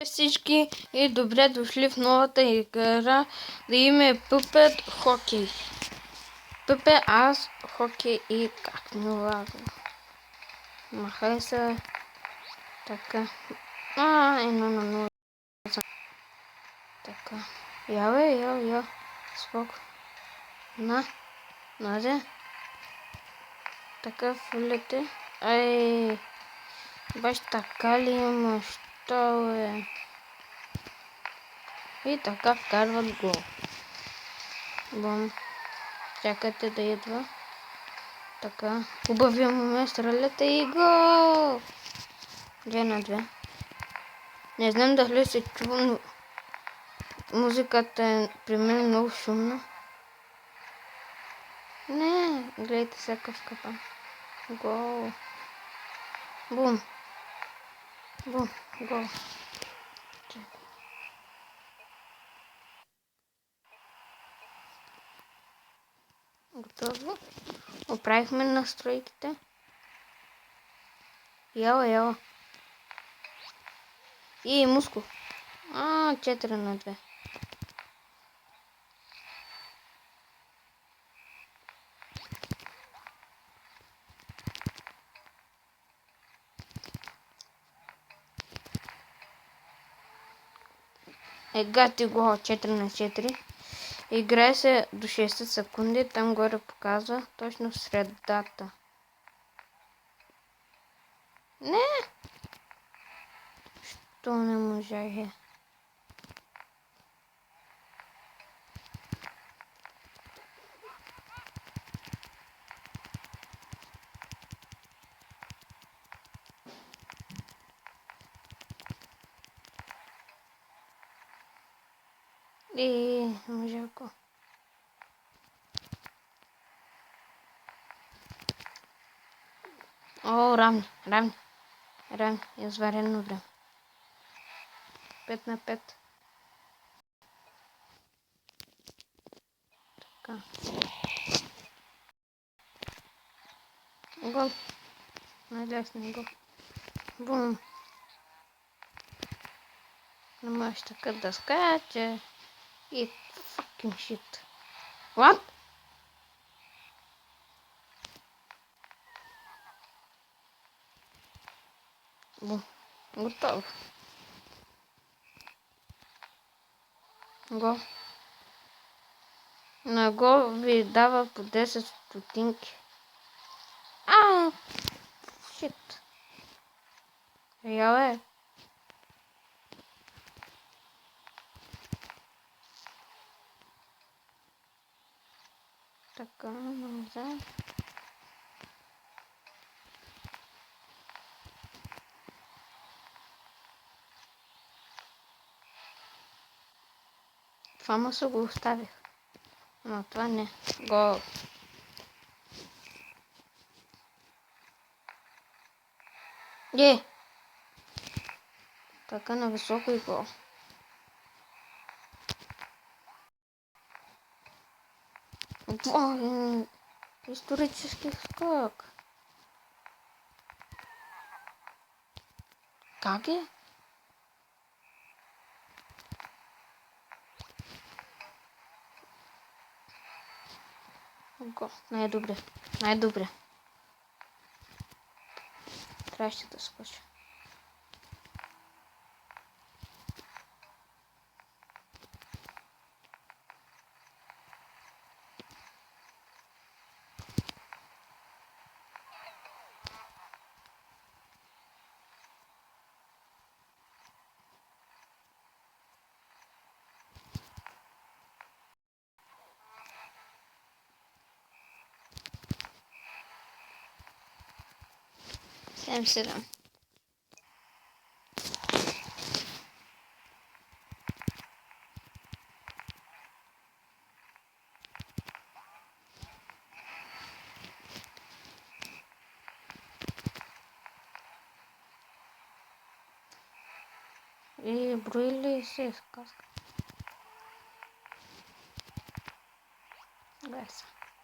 Всички и добре дошли в новата игра да име Puppet Hockey. Puppet аз хокей и как ми лага. Махай се. Така. Едно на нула. Така. Я. Споко. Наде. Така фулете. Баш така ли има? Що е? И така вкарват гол. Бум. Чакайте да идва. Така. Хубавия момент. Стреляте и гол! 2-2. Не знам дали се чува, но музиката е при мен много шумна. Не, гледайте всякакъв капан. Гол. Бум. Гол. Готово. Оправихме настройките. Яла. И мускул. 4-2. Гати гол 4-4. Играе се до 60 секунди. Там горе показва точно в средата. Не! Що не можа? Можако. Равни. Изварено време. 5-5. Така. Гол. Най-лесният гол. Бум. Не можеш така да скача. И fucking shit. What? Бум. Готово. Гол. На гол ви дава по 10 стотинки. Shit. Яле. Така, назад. Това маса го оставих. Но това не. Гол. Така на високо и гол. Исторически скок. Как е? Гол. Най-добре. Трябваше да скоча. Седем. И броили се сказка.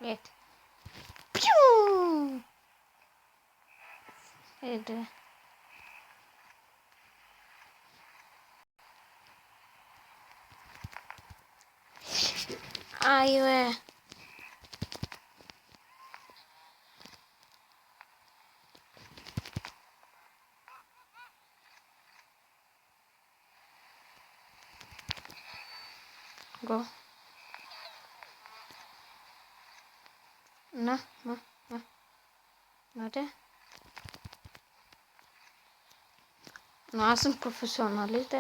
Гледайте. Пиу! Да. Ай, бе. Го. На. Де? Но аз съм професионалист,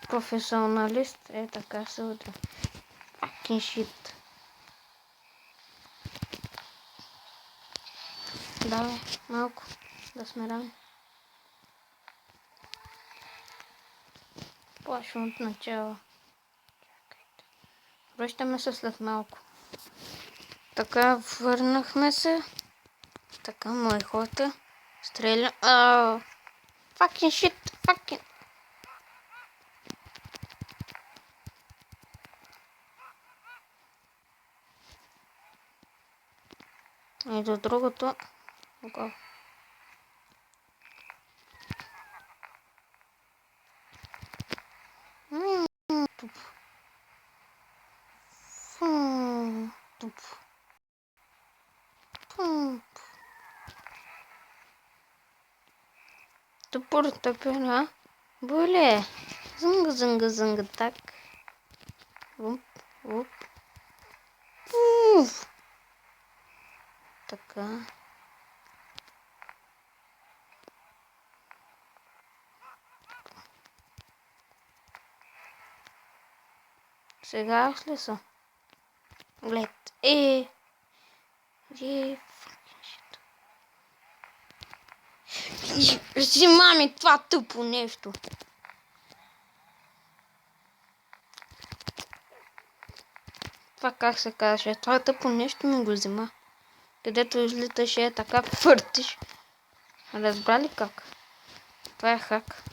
Професионалист е така се удря. Fucking shit. Давай, малко. Да сме равни. Почвам от начало. Чакайте. Връщаме се след малко. Така, върнахме се. Така, мой хората. Стрелям. Fucking shit. Fucking. И до другото. Го. Туп. Туп. Тупор тъпена. Боле. Зънга, так. Уп. Уф. Така. Сега аз ли съм? Глед. Взима ми това тъпо нещо. Това как се казваше? Това тъпо нещо ми го взима. Където излиташе е така фъртиш. Разбрали как? Това е хак.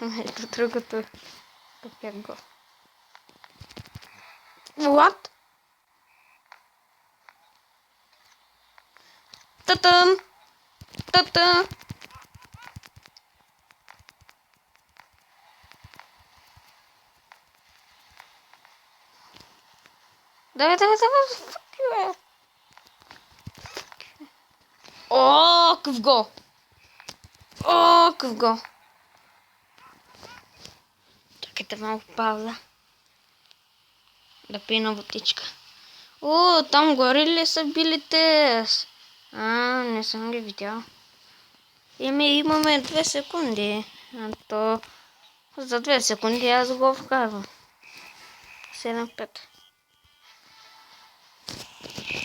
Ето другото. Как го. What? Татъм! Давай. Fuck you. О, къв го. Чакайте малко пауза. Да пина водичка. Там горе ли са били те? Не съм ги видял. Имаме 2 секунди. То за 2 секунди аз го вкарвам. 7-5.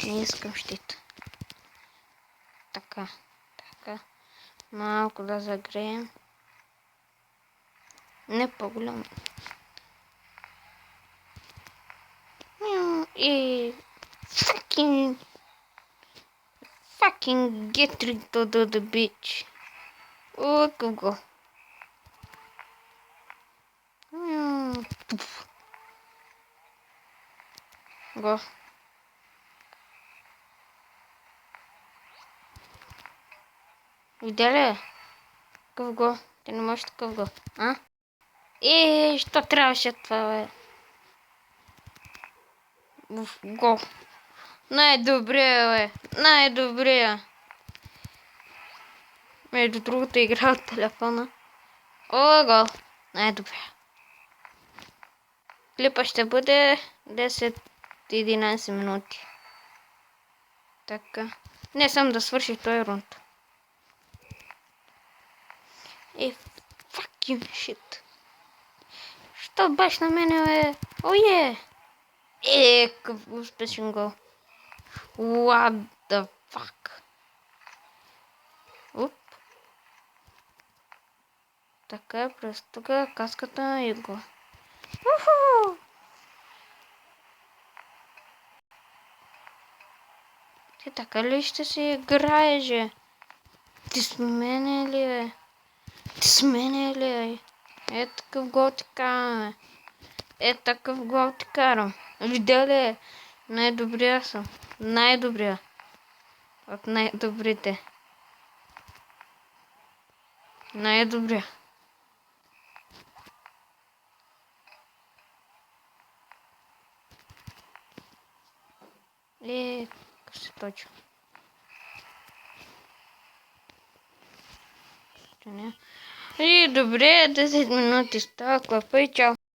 Не искам щит. Така. Малко да загреем. Не по-голямо. И fucking get rid of the bitch. Къв го. Го. Видя ли? Къв го. Ти не можеш такъв го. Що трябваше това, бе? Го. Най-добрия, бе. Най-добрия. Между другото игра от телефона. Гол. Най-добрия. Клипа ще бъде 10-11 минути. Така. Не съм да свърши той рунд. Fucking shit. Що баш на мене, бе? Какъв успешен гол. What the fuck? Така, през тук каската и го. Ти така ли ще си играеш? Ти с мене ли, бе? Такъв гол ти карам, бе. Такъв гол ти карам. Видя ли? Най-добрия съм. Най-добрия. От най-добрите. Най-добрия. І точно. І добре, 10 минут і так, лапичав.